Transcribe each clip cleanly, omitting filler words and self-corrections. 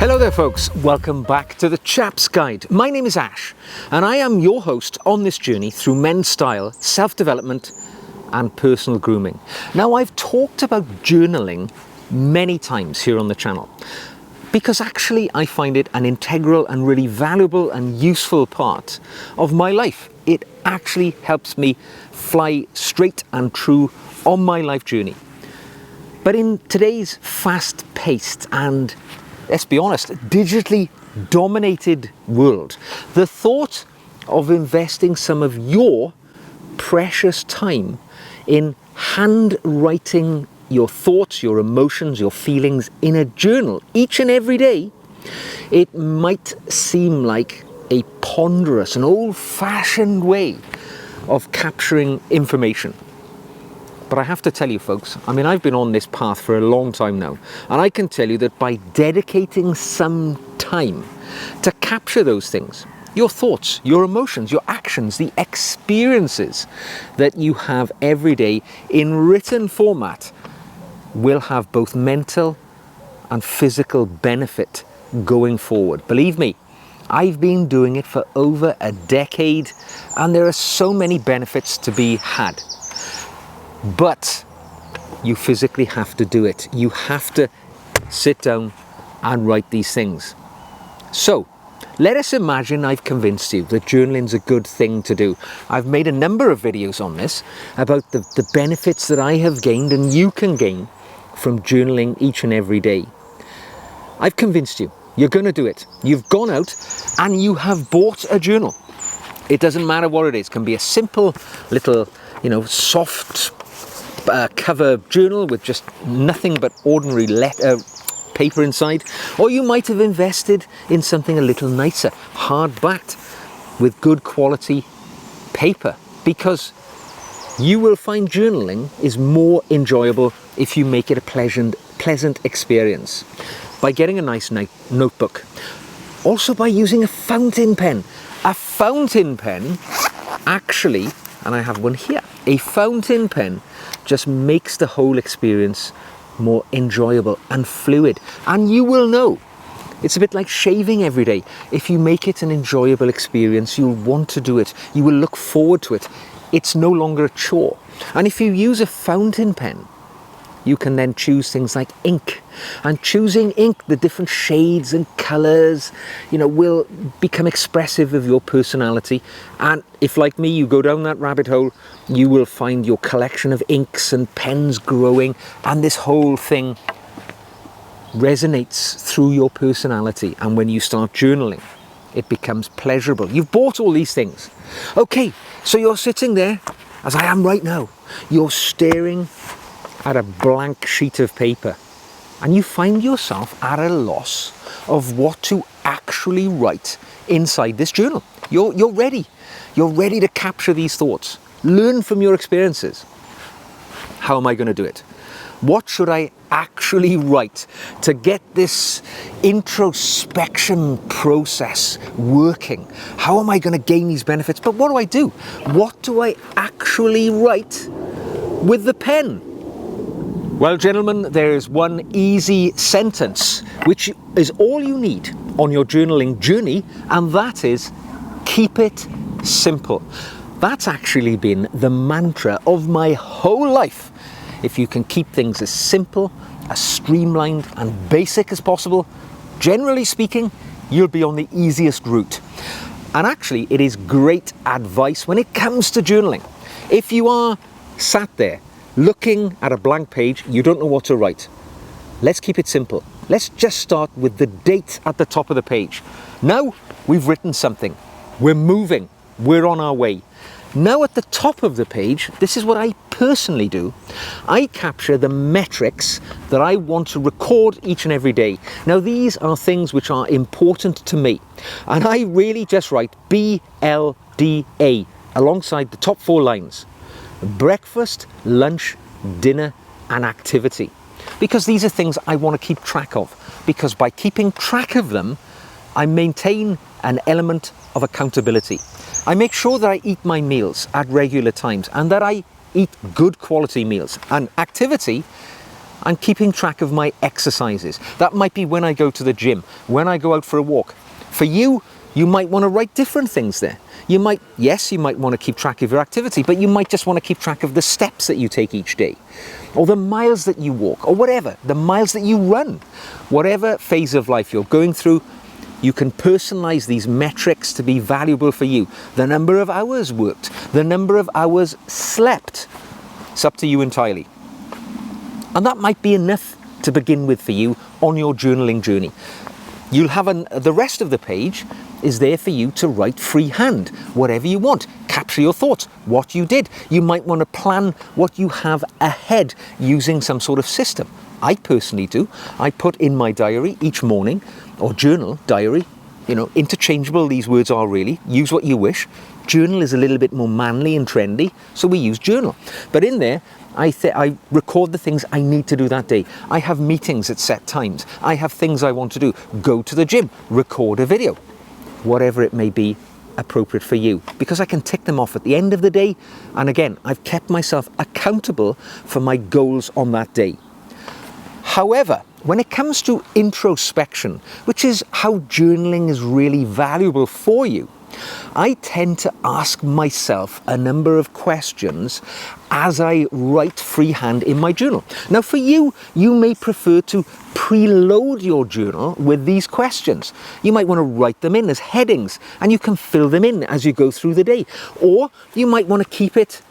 Hello there folks, welcome back to the Chap's Guide. My name is Ash and I am your host on this journey through men's style, self-development and personal grooming. Now I've talked about journaling many times here on the channel because actually I find it an integral and really valuable and useful part of my life. It actually helps me fly straight and true on my life journey. But in today's fast-paced and, let's be honest, digitally dominated world, the thought of investing some of your precious time in handwriting your thoughts, your emotions, your feelings in a journal each and every day, it might seem like a ponderous and old-fashioned way of capturing information. But I have to tell you folks, I've been on this path for a long time now, and I can tell you that by dedicating some time to capture those things, your thoughts, your emotions, your actions, the experiences that you have every day in written format will have both mental and physical benefit going forward. Believe me, I've been doing it for over a decade, and there are so many benefits to be had. But you physically have to do it. You have to sit down and write these things. So let us imagine I've convinced you that journaling's a good thing to do. I've made a number of videos on this about the benefits that I have gained and you can gain from journaling each and every day. I've convinced you. You're going to do it. You've gone out and you have bought a journal. It doesn't matter what it is. It can be a simple little, soft cover journal with just nothing but ordinary paper inside, or you might have invested in something a little nicer, hard-backed with good quality paper, because you will find journaling is more enjoyable if you make it a pleasant experience by getting a nice notebook, also by using a fountain pen. A fountain pen actually, and I have one here, a fountain pen just makes the whole experience more enjoyable and fluid. And you will know, it's a bit like shaving every day. If you make it an enjoyable experience, you'll want to do it. You will look forward to it. It's no longer a chore. And if you use a fountain pen, you can then choose things like ink. And choosing ink, the different shades and colours, will become expressive of your personality. And if, like me, you go down that rabbit hole, you will find your collection of inks and pens growing, and this whole thing resonates through your personality. And when you start journaling, it becomes pleasurable. You've bought all these things. Okay, so you're sitting there, as I am right now. You're staring at a blank sheet of paper, and you find yourself at a loss of what to actually write inside this journal. You're ready. You're ready to capture these thoughts. Learn from your experiences. How am I going to do it? What should I actually write to get this introspection process working? How am I going to gain these benefits? But what do? What do I actually write with the pen? Well, gentlemen, there is one easy sentence which is all you need on your journaling journey, and that is keep it simple. That's actually been the mantra of my whole life. If you can keep things as simple, as streamlined and basic as possible, generally speaking, you'll be on the easiest route. And actually, it is great advice when it comes to journaling. If you are sat there looking at a blank page, you don't know what to write, let's keep it simple. Let's just start with the date at the top of the page. Now we've written something. We're moving. We're on our way. Now at the top of the page, this is what I personally do. I capture the metrics that I want to record each and every day. Now these are things which are important to me. And I really just write BLDA alongside the top 4 lines. Breakfast, lunch, dinner and activity. Because these are things I want to keep track of. Because by keeping track of them, I maintain an element of accountability. I make sure that I eat my meals at regular times and that I eat good quality meals. And activity I'm keeping track of my exercises. That might be when I go to the gym, when I go out for a walk. For you, you might want to write different things there. You might want to keep track of your activity, but you might just want to keep track of the steps that you take each day, or the miles that you walk, or whatever, the miles that you run. Whatever phase of life you're going through, you can personalize these metrics to be valuable for you. The number of hours worked, the number of hours slept. It's up to you entirely. And that might be enough to begin with for you on your journaling journey. You'll have the rest of the page is there for you to write freehand, whatever you want. Capture your thoughts, what you did. You might want to plan what you have ahead using some sort of system. I personally do. I put in my diary each morning, or journal, diary, interchangeable these words are really. Use what you wish. Journal is a little bit more manly and trendy, so we use journal. But in there, I record the things I need to do that day. I have meetings at set times. I have things I want to do. Go to the gym, record a video, whatever it may be appropriate for you, because I can tick them off at the end of the day. And again, I've kept myself accountable for my goals on that day. However, when it comes to introspection, which is how journaling is really valuable for you, I tend to ask myself a number of questions as I write freehand in my journal. Now for you, you may prefer to preload your journal with these questions. You might want to write them in as headings, and you can fill them in as you go through the day. Or you might want to keep it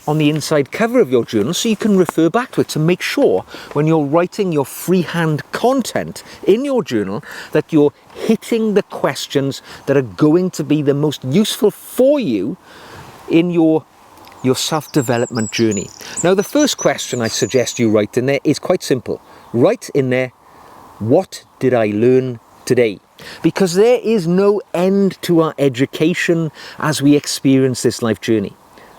on the inside cover of your journal so you can refer back to it to make sure when you're writing your freehand content in your journal that you're hitting the questions that are going to be the most useful for you in your self-development journey. Now, the first question I suggest you write in there is quite simple. Write in there, what did I learn today? Because there is no end to our education as we experience this life journey.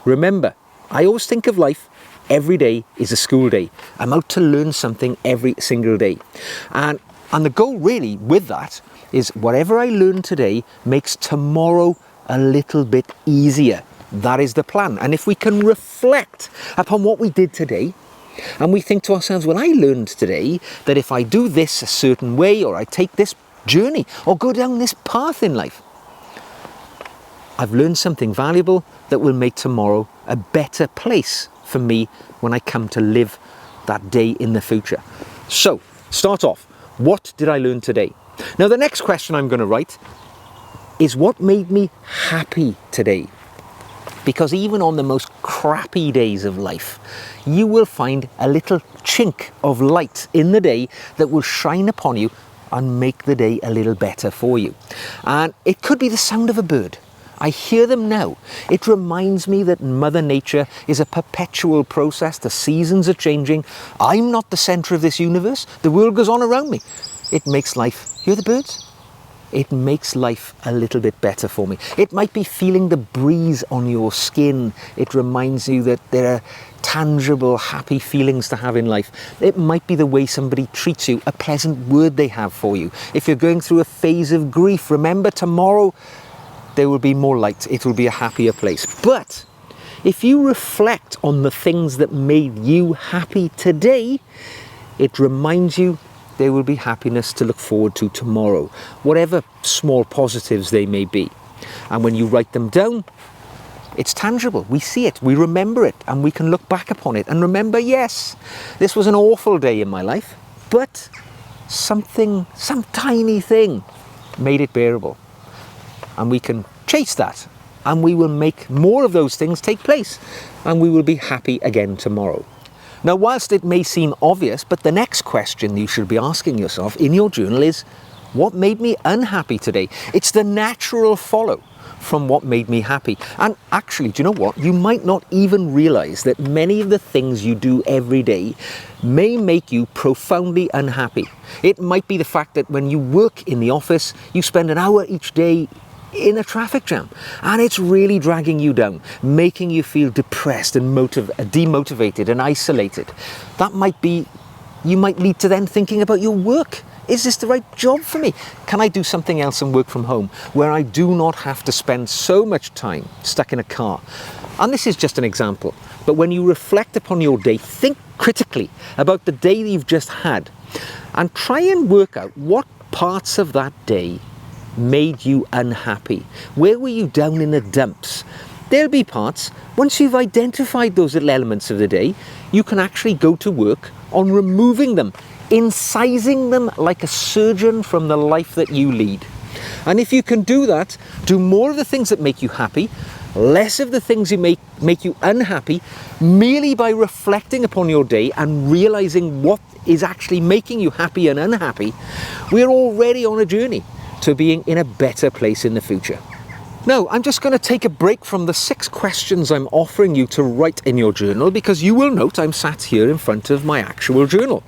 Remember, I always think of life, every day is a school day. I'm out to learn something every single day. And the goal really with that is whatever I learn today makes tomorrow a little bit easier. That is the plan. And if we can reflect upon what we did today, and we think to ourselves, well, I learned today that if I do this a certain way, or I take this journey, or go down this path in life, I've learned something valuable that will make tomorrow a better place for me when I come to live that day in the future. So, start off. What did I learn today? Now, the next question I'm going to write is what made me happy today? Because even on the most crappy days of life, you will find a little chink of light in the day that will shine upon you and make the day a little better for you. And it could be the sound of a bird. I hear them now. It reminds me that Mother Nature is a perpetual process. The seasons are changing. I'm not the center of this universe. The world goes on around me. It makes life, hear the birds? It makes life a little bit better for me. It might be feeling the breeze on your skin. It reminds you that there are tangible, happy feelings to have in life. It might be the way somebody treats you, a pleasant word they have for you. If you're going through a phase of grief, remember tomorrow there will be more light. It will be a happier place. But if you reflect on the things that made you happy today, it reminds you there will be happiness to look forward to tomorrow, whatever small positives they may be. And when you write them down, it's tangible. We see it, we remember it, and we can look back upon it and remember, yes, this was an awful day in my life, but some tiny thing made it bearable. And we can chase that, and we will make more of those things take place, and we will be happy again tomorrow. Now, whilst it may seem obvious, but the next question you should be asking yourself in your journal is, what made me unhappy today? It's the natural follow from what made me happy. And actually, do you know what? You might not even realize that many of the things you do every day may make you profoundly unhappy. It might be the fact that when you work in the office, you spend an hour each day in a traffic jam, and it's really dragging you down, making you feel depressed and demotivated and isolated. That might be, you might lead to then thinking about your work. Is this the right job for me? Can I do something else and work from home where I do not have to spend so much time stuck in a car? And this is just an example. but when you reflect upon your day, think critically about the day that you've just had and try and work out what parts of that day made you unhappy. Where were you down in the dumps? There'll be parts, once you've identified those little elements of the day, you can actually go to work on removing them, incising them like a surgeon from the life that you lead. And if you can do that, do more of the things that make you happy, less of the things that make you unhappy, merely by reflecting upon your day and realizing what is actually making you happy and unhappy, we're already on a journey to being in a better place in the future. Now, I'm just going to take a break from the 6 questions I'm offering you to write in your journal, because you will note I'm sat here in front of my actual journal.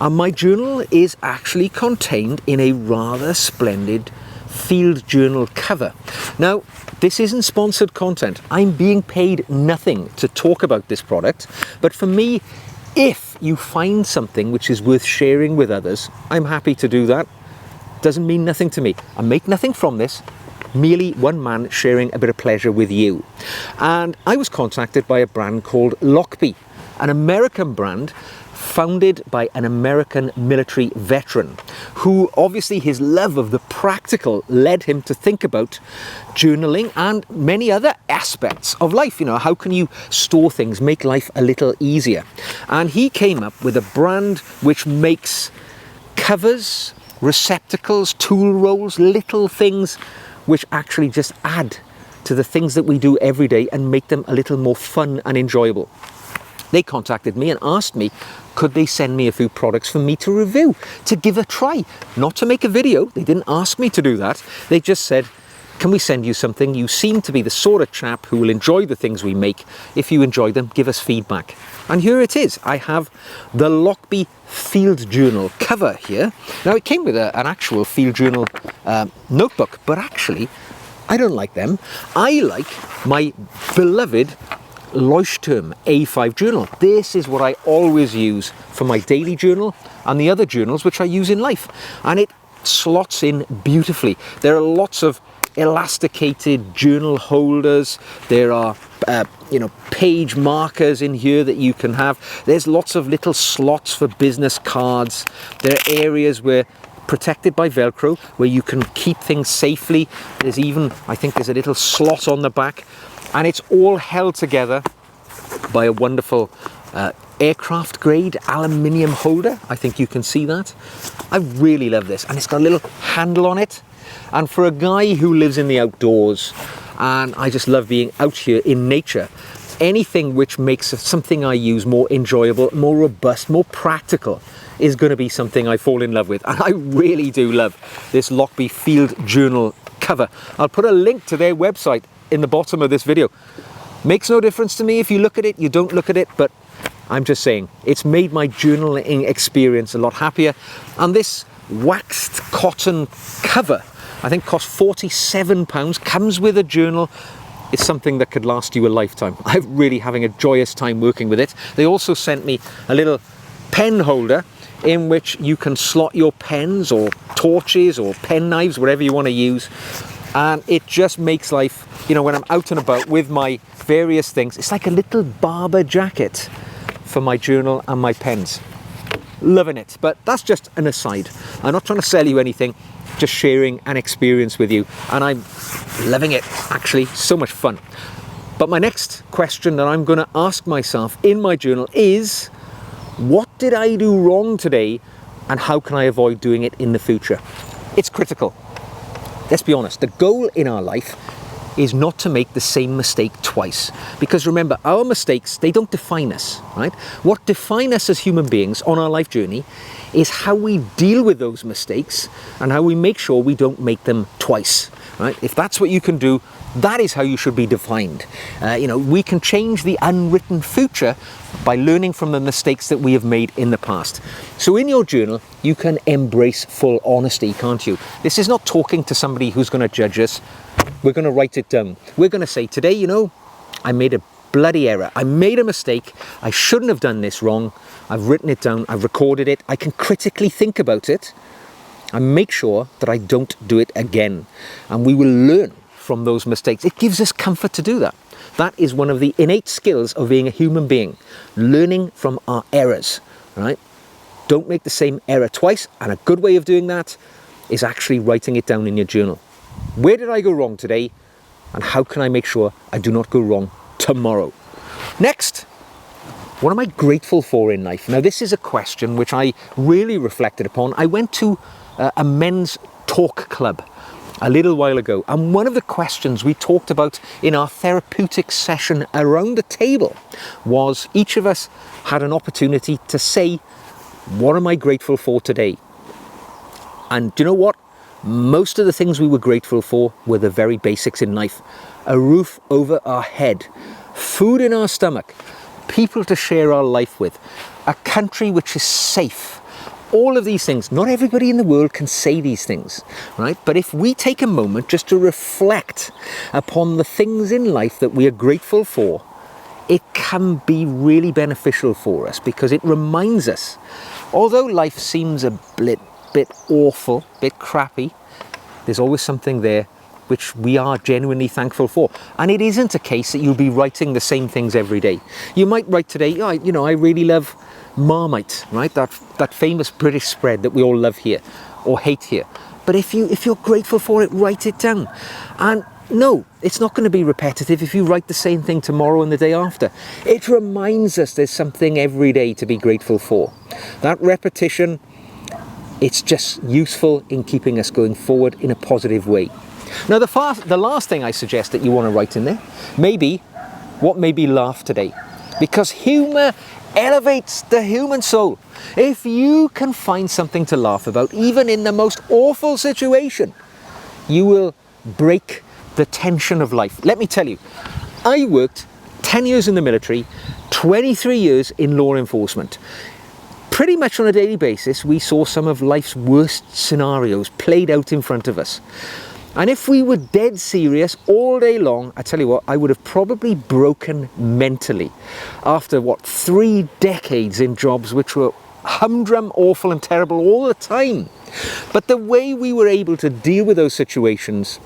And my journal is actually contained in a rather splendid field journal cover. Now, this isn't sponsored content. I'm being paid nothing to talk about this product, but for me, if you find something which is worth sharing with others, I'm happy to do that. Doesn't mean nothing to me. I make nothing from this, merely one man sharing a bit of pleasure with you. And I was contacted by a brand called Lochby, an American brand founded by an American military veteran who obviously his love of the practical led him to think about journaling and many other aspects of life. You know, how can you store things, make life a little easier? And he came up with a brand which makes covers, receptacles, tool rolls, little things which actually just add to the things that we do every day and make them a little more fun and enjoyable. They contacted me and asked me, could they send me a few products for me to review, to give a try, not to make a video. They didn't ask me to do that. They just said, can we send you something? You seem to be the sort of chap who will enjoy the things we make. If you enjoy them, give us feedback. And here it is. I have the Lochby Field Journal cover here. Now, it came with an actual field journal notebook, but actually, I don't like them. I like my beloved Lochby A5 journal. This is what I always use for my daily journal and the other journals which I use in life. And it slots in beautifully. There are lots of elasticated journal holders. There are page markers in here that you can have. There's lots of little slots for business cards. There are areas where protected by Velcro where you can keep things safely. There's even, I think there's a little slot on the back, and it's all held together by a wonderful aircraft grade aluminium holder. I think you can see that. I really love this, and it's got a little handle on it. And for a guy who lives in the outdoors, and I just love being out here in nature, anything which makes something I use more enjoyable, more robust, more practical is going to be something I fall in love with. And I really do love this Lochby Field Journal cover. I'll put a link to their website in the bottom of this video. Makes no difference to me if you look at it, you don't look at it, but I'm just saying, it's made my journaling experience a lot happier. And this waxed cotton cover, I think cost £47, comes with a journal. It's something that could last you a lifetime. I'm really having a joyous time working with it. They also sent me a little pen holder in which you can slot your pens or torches or pen knives, whatever you want to use. And it just makes life, when I'm out and about with my various things, it's like a little barber jacket for my journal and my pens. Loving it. But that's just an aside. I'm not trying to sell you anything, just sharing an experience with you. And I'm loving it, actually. So much fun. But my next question that I'm going to ask myself in my journal is, what did I do wrong today and how can I avoid doing it in the future? It's critical. Let's be honest, the goal in our life is not to make the same mistake twice. Because remember, our mistakes, they don't define us, right? What defines us as human beings on our life journey is how we deal with those mistakes and how we make sure we don't make them twice, right? If that's what you can do, that is how you should be defined. We can change the unwritten future by learning from the mistakes that we have made in the past. So in your journal, you can embrace full honesty, can't you? This is not talking to somebody who's going to judge us. We're going to write it down. We're going to say, today, I made a bloody error. I made a mistake. I shouldn't have done this wrong. I've written it down. I've recorded it. I can critically think about it and make sure that I don't do it again. And we will learn from those mistakes. It gives us comfort to do that. That is one of the innate skills of being a human being, learning from our errors, right? Don't make the same error twice, and a good way of doing that is actually writing it down in your journal. Where did I go wrong today, and how can I make sure I do not go wrong tomorrow? Next, what am I grateful for in life? Now, this is a question which I really reflected upon. I went to a men's talk club a little while ago, and one of the questions we talked about in our therapeutic session around the table was each of us had an opportunity to say, what am I grateful for today? And do you know what? Most of the things we were grateful for were the very basics in life. A roof over our head, food in our stomach, people to share our life with, a country which is safe. All of these things. Not everybody in the world can say these things, right? But if we take a moment just to reflect upon the things in life that we are grateful for, it can be really beneficial for us, because it reminds us, although life seems a bit awful, a bit crappy, there's always something there which we are genuinely thankful for. And it isn't a case that you'll be writing the same things every day. You might write today, oh, you know, I really love Marmite, right? That famous British spread that we all love here or hate here. But if you're grateful for it, write it down. And no, it's not going to be repetitive if you write the same thing tomorrow and the day after. It reminds us there's something every day to be grateful for. That repetition, it's just useful in keeping us going forward in a positive way. Now, the last thing I suggest that you want to write in there, maybe what made me laugh today, because humour elevates the human soul. If you can find something to laugh about, even in the most awful situation, you will break the tension of life. Let me tell you, I worked 10 years in the military, 23 years in law enforcement. Pretty much on a daily basis, we saw some of life's worst scenarios played out in front of us. And if we were dead serious all day long, I tell you what, I would have probably broken mentally after, 3 decades in jobs which were humdrum, awful and terrible all the time. But the way we were able to deal with those situations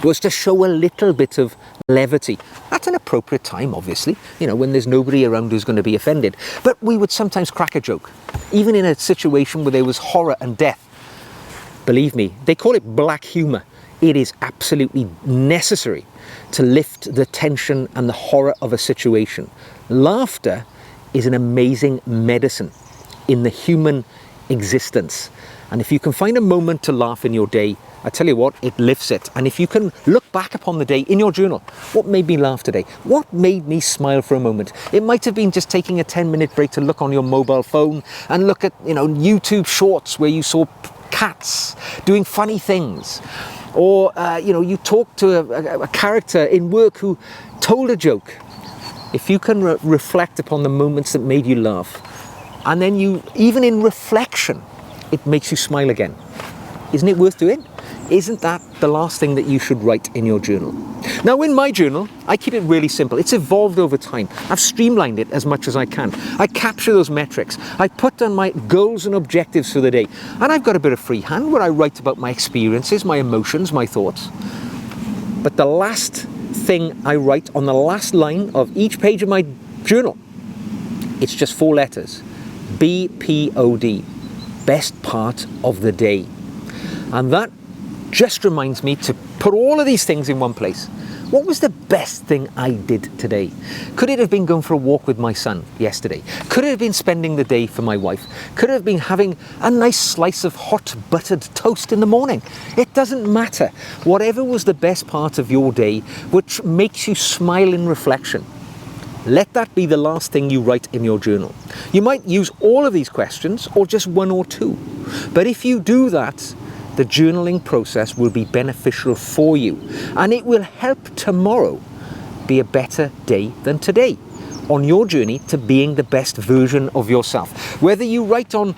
was to show a little bit of levity. At an appropriate time, obviously, you know, when there's nobody around who's going to be offended. But we would sometimes crack a joke, even in a situation where there was horror and death. Believe me, they call it black humour. It is absolutely necessary to lift the tension and the horror of a situation. Laughter is an amazing medicine in the human existence. And if you can find a moment to laugh in your day, I tell you what, it lifts it. And if you can look back upon the day in your journal, what made me laugh today? What made me smile for a moment? It might have been just taking a 10-minute break to look on your mobile phone and look at, you know, YouTube shorts where you saw cats doing funny things. Or, you know, you talked to a character in work who told a joke. If you can reflect upon the moments that made you laugh, and then you, even in reflection, it makes you smile again. Isn't it worth doing? Isn't that the last thing that you should write in your journal? Now, in my journal, I keep it really simple. It's evolved over time. I've streamlined it as much as I can. I capture those metrics. I put down my goals and objectives for the day. And I've got a bit of freehand where I write about my experiences, my emotions, my thoughts. But the last thing I write on the last line of each page of my journal, it's just 4 letters. BPOD. Best part of the day. And that just reminds me to put all of these things in one place. What was the best thing I did today? Could it have been going for a walk with my son yesterday? Could it have been spending the day for my wife? Could it have been having a nice slice of hot buttered toast in the morning? It doesn't matter. Whatever was the best part of your day, which makes you smile in reflection, let that be the last thing you write in your journal. You might use all of these questions or just 1 or 2. But if you do that, the journaling process will be beneficial for you, and it will help tomorrow be a better day than today on your journey to being the best version of yourself. Whether you write on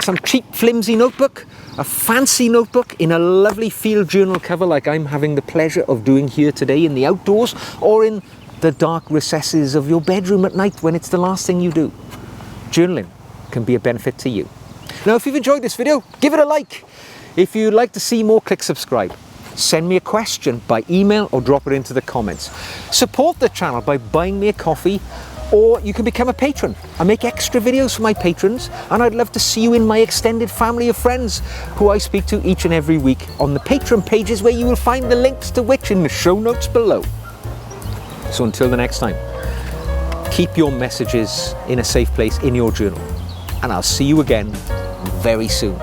some cheap flimsy notebook, a fancy notebook in a lovely field journal cover like I'm having the pleasure of doing here today in the outdoors, or in the dark recesses of your bedroom at night when it's the last thing you do, journaling can be a benefit to you. Now, if you've enjoyed this video, give it a like. If you'd like to see more, click subscribe. Send me a question by email or drop it into the comments. Support the channel by buying me a coffee, or you can become a patron. I make extra videos for my patrons, and I'd love to see you in my extended family of friends who I speak to each and every week on the Patreon pages, where you will find the links to which in the show notes below. So until the next time, keep your messages in a safe place in your journal, and I'll see you again very soon.